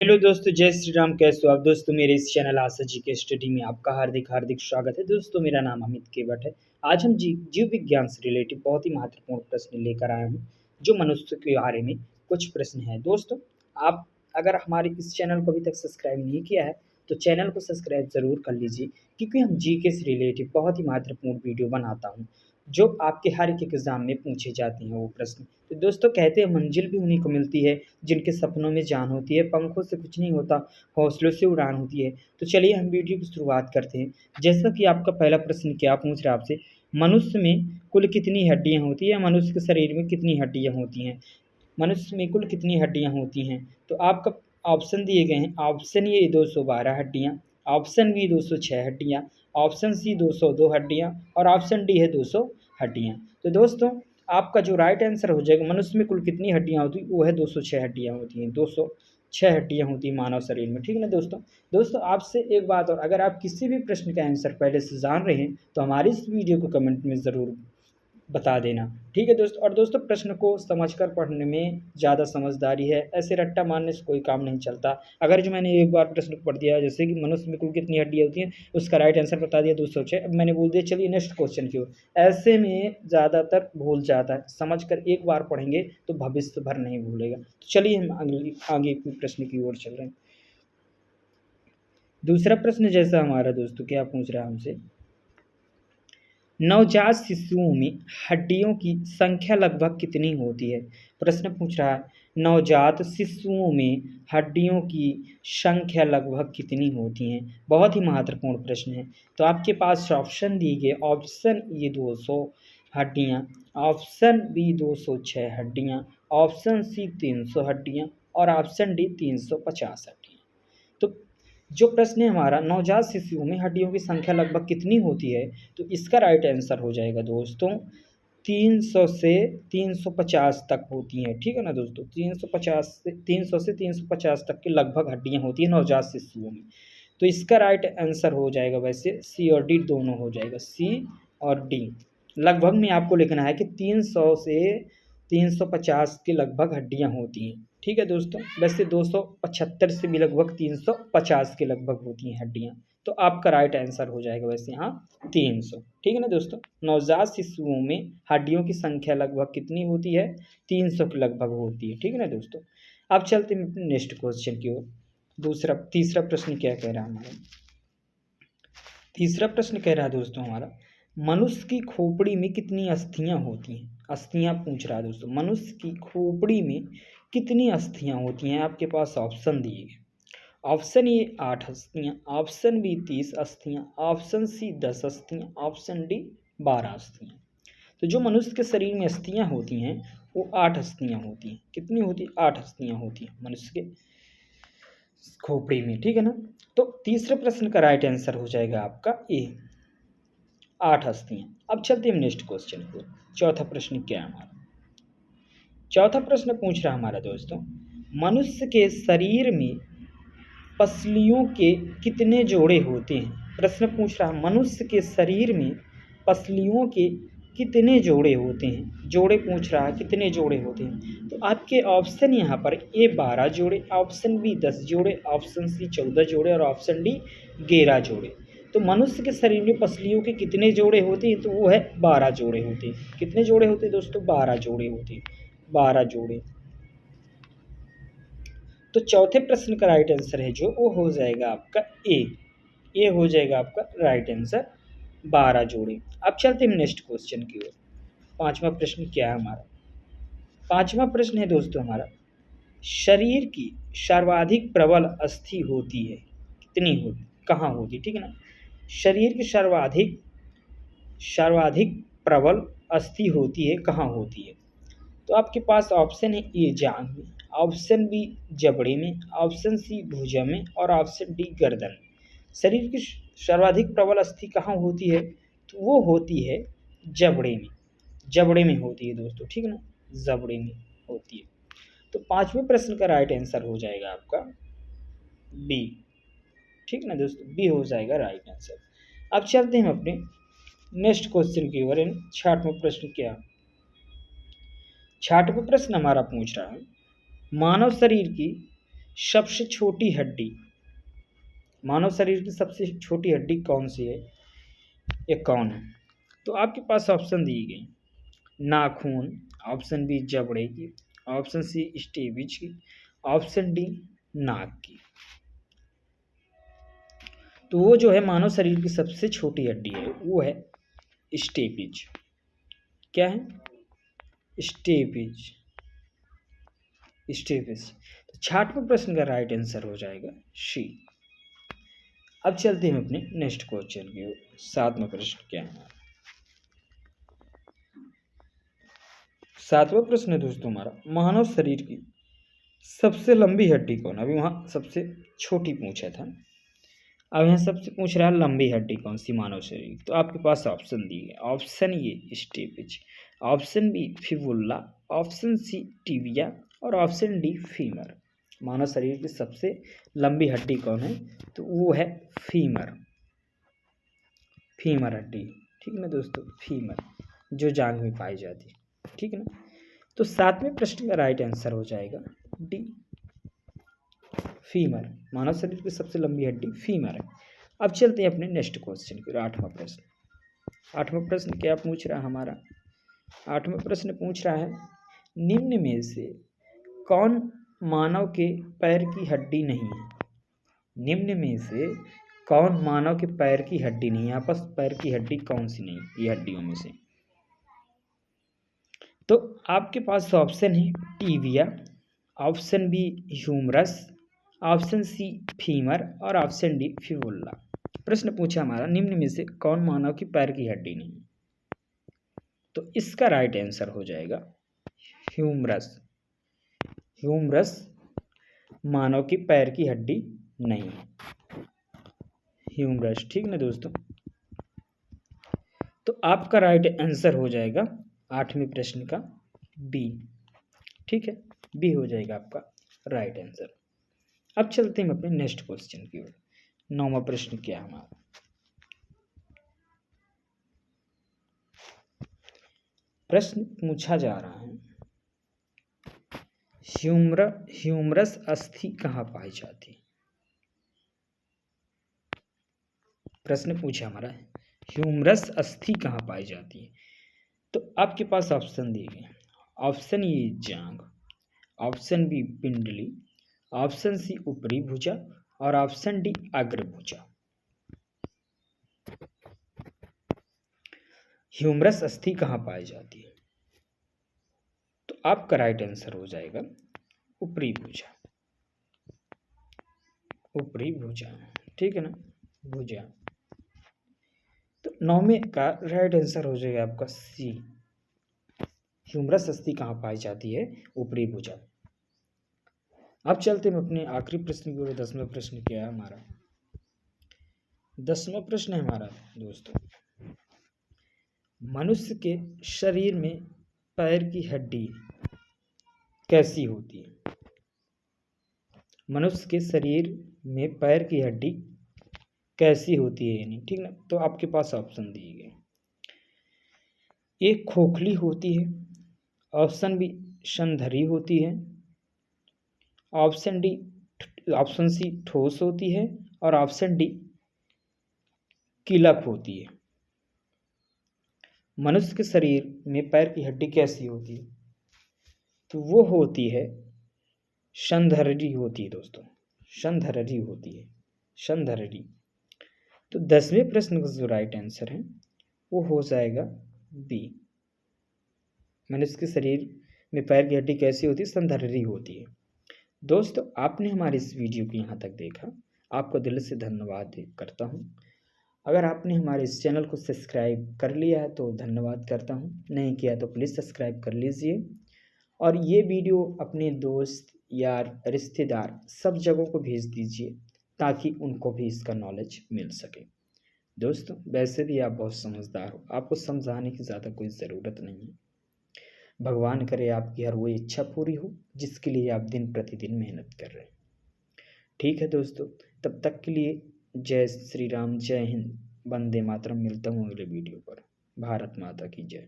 Hello दोस्तों, जय श्री राम। कैसे हो आप दोस्तों? मेरे इस चैनल आशा जी के स्टडी में आपका हार्दिक हार्दिक स्वागत है। दोस्तों मेरा नाम अमित केवट है। आज हम जीव विज्ञान से रिलेटेड बहुत ही महत्वपूर्ण प्रश्न लेकर आए हूँ, जो मनुष्य के बारे में कुछ प्रश्न हैं। दोस्तों, आप अगर हमारे इस चैनल को अभी तक सब्सक्राइब नहीं किया है तो चैनल को सब्सक्राइब ज़रूर कर लीजिए, क्योंकि हम जीके से रिलेटेड बहुत ही महत्वपूर्ण वीडियो बनाता हूँ, जो आपके हर एक एग्ज़ाम में पूछे जाते हैं वो प्रश्न। तो दोस्तों, कहते हैं मंजिल भी उन्हीं को मिलती है जिनके सपनों में जान होती है, पंखों से कुछ नहीं होता, हौसलों से उड़ान होती है। तो चलिए हम वीडियो की शुरुआत करते हैं। जैसा कि आपका पहला प्रश्न क्या पूछ रहा है आपसे, मनुष्य में कुल कितनी हड्डियाँ होती हैं? मनुष्य के शरीर में कितनी हड्डियाँ होती हैं? मनुष्य में कुल कितनी हड्डियाँ होती हैं? तो आपका ऑप्शन दिए गए हैं। ऑप्शन ए 212 हड्डियाँ, ऑप्शन बी 206 हड्डियाँ, ऑप्शन सी 202 हड्डियाँ और ऑप्शन डी है 200 हड्डियाँ। तो दोस्तों, आपका जो राइट आंसर हो जाएगा, मनुष्य में कुल कितनी हड्डियाँ होती हैं, वो है 206 हड्डियाँ होती हैं। 206 हड्डियाँ होती हैं मानव शरीर में। ठीक है ना दोस्तों? दोस्तों, आपसे एक बात और, अगर आप किसी भी प्रश्न का आंसर पहले से जान रहे हैं तो हमारी इस वीडियो को कमेंट में ज़रूर बता देना। ठीक है दोस्तों? और दोस्तों, प्रश्न को समझकर पढ़ने में ज़्यादा समझदारी है, ऐसे रट्टा मारने से कोई काम नहीं चलता। अगर जो मैंने एक बार प्रश्न को पढ़ दिया, जैसे कि मनुष्य में कुल कितनी हड्डियाँ होती हैं, उसका राइट आंसर बता दिया 206, अब मैंने बोल दिया चलिए नेक्स्ट क्वेश्चन की ओर। ऐसे में ज़्यादातर भूल जाता है, समझ कर एक बार पढ़ेंगे तो भविष्य भर नहीं भूलेगा। तो चलिए हम आगे के प्रश्न की ओर चल रहे हैं। दूसरा प्रश्न जैसा हमारा दोस्तों क्या पूछ रहा है हमसे, नवजात शिशुओं में हड्डियों की संख्या लगभग कितनी होती है? प्रश्न पूछ रहा है, नवजात शिशुओं में हड्डियों की संख्या लगभग कितनी होती हैं? बहुत ही महत्वपूर्ण प्रश्न है। तो आपके पास ऑप्शन दिए गए, ऑप्शन ए 200 हड्डियाँ, ऑप्शन बी 206 हड्डियाँ, ऑप्शन सी 300 हड्डियाँ और ऑप्शन डी 350 हड्डियाँ। तो जो प्रश्न है हमारा, नवजात शिशुओं में हड्डियों की संख्या लगभग कितनी होती है, तो इसका राइट आंसर हो जाएगा दोस्तों 300 से 350 तक होती हैं। ठीक है ना दोस्तों? 300 से 350 तक के लगभग हड्डियां होती हैं नवजात शिशुओं में। तो इसका राइट आंसर हो जाएगा, वैसे सी और डी दोनों हो जाएगा, सी और डी। लगभग में आपको लिखना है कि 300 से 350 के लगभग हड्डियां होती हैं। ठीक है दोस्तों? वैसे 275 से भी लगभग 350 के लगभग होती हैं हड्डियां। तो आपका राइट आंसर हो जाएगा वैसे यहाँ 300। ठीक है ना दोस्तों? नवजात शिशुओं में हड्डियों की संख्या लगभग कितनी होती है? 300 के लगभग होती है। ठीक है ना दोस्तों? अब चलते हैं अपने नेक्स्ट क्वेश्चन की ओर। तीसरा प्रश्न क्या कह रहा है हमारा? तीसरा प्रश्न कह रहा है दोस्तों हमारा, मनुष्य की खोपड़ी में कितनी अस्थियां होती हैं? अस्थियां पूछ रहा है दोस्तों, मनुष्य की खोपड़ी में कितनी अस्थियां होती हैं? आपके पास ऑप्शन दिए गए। ऑप्शन ए 8 अस्थियां, ऑप्शन बी 30 अस्थियां, ऑप्शन सी 10 अस्थियां, ऑप्शन डी 12 अस्थियां। तो जो मनुष्य के शरीर में अस्थियां होती हैं वो 8 अस्थियां होती हैं। कितनी होती? 8 अस्थियां होती हैं मनुष्य के खोपड़ी में। ठीक है ना? तो तीसरे प्रश्न का राइट आंसर हो जाएगा आपका ए, 8 अस्थियां। अब चलते हैं नेक्स्ट क्वेश्चन को। चौथा प्रश्न क्या है हमारा? चौथा प्रश्न पूछ रहा हमारा दोस्तों, मनुष्य के शरीर में पसलियों के कितने जोड़े होते हैं? प्रश्न पूछ रहा, मनुष्य के शरीर में पसलियों के कितने जोड़े होते हैं? जोड़े पूछ रहा है, कितने जोड़े होते हैं? तो आपके ऑप्शन यहाँ पर ए 12 जोड़े, ऑप्शन बी 10 जोड़े, ऑप्शन सी 14 जोड़े और ऑप्शन डी 11 जोड़े। तो मनुष्य के शरीर में पसलियों के कितने जोड़े होते हैं? तो वो है 12 जोड़े होते हैं। कितने जोड़े होते हैं दोस्तों? 12 जोड़े होते हैं। 12 जोड़े। तो चौथे प्रश्न का राइट आंसर है जो, वो हो जाएगा आपका ए। ये हो जाएगा आपका राइट आंसर, 12 जोड़े। अब चलते हैं नेक्स्ट क्वेश्चन की ओर। पांचवा प्रश्न क्या है हमारा? पांचवा प्रश्न है दोस्तों हमारा, शरीर की सर्वाधिक प्रबल अस्थि होती है कितनी होती, कहाँ होती? ठीक है ना? शरीर की सर्वाधिक सर्वाधिक प्रबल अस्थि होती है कहाँ होती है? तो आपके पास ऑप्शन है ए जांघ में, ऑप्शन बी जबड़े में, ऑप्शन सी भुजा में और ऑप्शन डी गर्दन में। शरीर की सर्वाधिक प्रबल अस्थि कहाँ होती है? तो वो होती है जबड़े में। जबड़े में होती है दोस्तों। ठीक है ना? जबड़े में होती है। तो पांचवें प्रश्न का राइट आंसर हो जाएगा आपका बी। ठीक ना दोस्तों? बी हो जाएगा राइट आंसर। अब चलते हैं अपने नेक्स्ट क्वेश्चन की ओर। छठवां प्रश्न क्या? छठवां प्रश्न हमारा पूछ रहा है, मानव शरीर की सबसे छोटी हड्डी, मानव शरीर की सबसे छोटी हड्डी कौन सी है, ये कौन है? तो आपके पास ऑप्शन दिए गए, नाखून, ऑप्शन बी जबड़े की, ऑप्शन सी स्टेबिज की, ऑप्शन डी नाक की। तो वो जो है मानव शरीर की सबसे छोटी हड्डी है वो है स्टेपिज। क्या है? स्टेपिज। स्टेपिज। तो 66वें प्रश्न का राइट आंसर हो जाएगा सी। अब चलते हैं अपने नेक्स्ट क्वेश्चन की ओर। 7वां प्रश्न क्या है? 7वां प्रश्न है दोस्तों हमारा, मानव शरीर की सबसे लंबी हड्डी कौन? अभी वहाँ सबसे छोटी पूछा था, अब यहाँ सबसे पूछ रहा है लंबी हड्डी कौन सी मानव शरीर। तो आपके पास ऑप्शन दिए, option A stapes, option B fibula, option C tibia और ऑप्शन डी फीमर। मानव शरीर की सबसे लंबी हड्डी कौन है? तो वो है फीमर। फीमर हड्डी, ठीक है ना दोस्तों, फीमर जो जांघ में पाई जाती है, ठीक है ना। तो 7वें प्रश्न का राइट आंसर हो जाएगा डी, फीमर। मानव शरीर की सबसे लंबी हड्डी फीमर है। अब चलते हैं अपने नेक्स्ट क्वेश्चन की, 8वां प्रश्न। 8वां प्रश्न क्या पूछ रहा है हमारा? 8वां प्रश्न पूछ रहा है, निम्न में से कौन मानव के पैर की हड्डी नहीं है? निम्न में से कौन मानव के पैर की हड्डी नहीं है? यहाँ पर पैर की हड्डी कौन सी नहीं, ये हड्डियों में से? तो आपके पास ऑप्शन है tibia, option B humerus, option C femur और ऑप्शन डी फिबुल्ला। प्रश्न पूछा हमारा, निम्न में से कौन मानव की पैर की हड्डी नहीं? तो इसका राइट आंसर हो जाएगा ह्यूमरस। ह्यूमरस मानव की पैर की हड्डी नहीं है, ह्यूमरस, ठीक ना दोस्तों। तो आपका राइट आंसर हो जाएगा 8वें प्रश्न का बी, ठीक है, बी हो जाएगा आपका राइट आंसर। अब चलते हैं अपने नेक्स्ट क्वेश्चन की ओर। 9वां प्रश्न क्या है हमारा? प्रश्न पूछा जा रहा है, ह्यूमरस अस्थि कहाँ पाई जाती है? प्रश्न पूछा हमारा, ह्यूमरस अस्थि कहाँ पाई जाती है? तो आपके पास ऑप्शन दिए गए, ऑप्शन ए जांघ, ऑप्शन बी पिंडली, ऑप्शन सी ऊपरी भुजा और ऑप्शन डी अग्र भुजा। ह्यूमरस अस्थि कहाँ पाई जाती है? तो आपका राइट आंसर हो जाएगा ऊपरी भुजा, ऊपरी भुजा, ठीक है ना, भुजा। तो 9वें का राइट आंसर हो जाएगा आपका सी, ह्यूमरस अस्थि कहाँ पाई जाती है? ऊपरी भुजा। अब चलते हैं अपने आखिरी प्रश्न की ओर। 10वां प्रश्न क्या है हमारा? 10वां प्रश्न है हमारा दोस्तों, मनुष्य के शरीर में पैर की हड्डी कैसी होती है? मनुष्य के शरीर में पैर की हड्डी कैसी होती है, यानी, ठीक ना। तो आपके पास ऑप्शन दिए गए, एक खोखली होती है, ऑप्शन बी संधरी होती है, ऑप्शन डी, ऑप्शन सी ठोस होती है और ऑप्शन डी कीलक होती है। मनुष्य के शरीर में पैर की हड्डी कैसी होती है? तो वो होती है संधरी होती है दोस्तों, संधरी होती है, संधरी। तो 10वें प्रश्न का जो राइट आंसर है वो हो जाएगा बी, मनुष्य के शरीर में पैर की हड्डी कैसी होती है? संधरी होती है। दोस्तों, आपने हमारे इस वीडियो को यहाँ तक देखा, आपको दिल से धन्यवाद करता हूँ। अगर आपने हमारे इस चैनल को सब्सक्राइब कर लिया है तो धन्यवाद करता हूँ, नहीं किया तो प्लीज़ सब्सक्राइब कर लीजिए और ये वीडियो अपने दोस्त, यार, रिश्तेदार सब जगहों को भेज दीजिए ताकि उनको भी इसका नॉलेज मिल सके। दोस्तों, वैसे भी आप बहुत समझदार हो, आपको समझाने की ज़्यादा कोई ज़रूरत नहीं है। भगवान करे आपकी हर वो इच्छा पूरी हो जिसके लिए आप दिन प्रतिदिन मेहनत कर रहे हैं। ठीक है दोस्तों, तब तक के लिए जय श्री राम, जय हिंद, वंदे मातरम। मिलता हूँ अगले वीडियो पर। भारत माता की जय।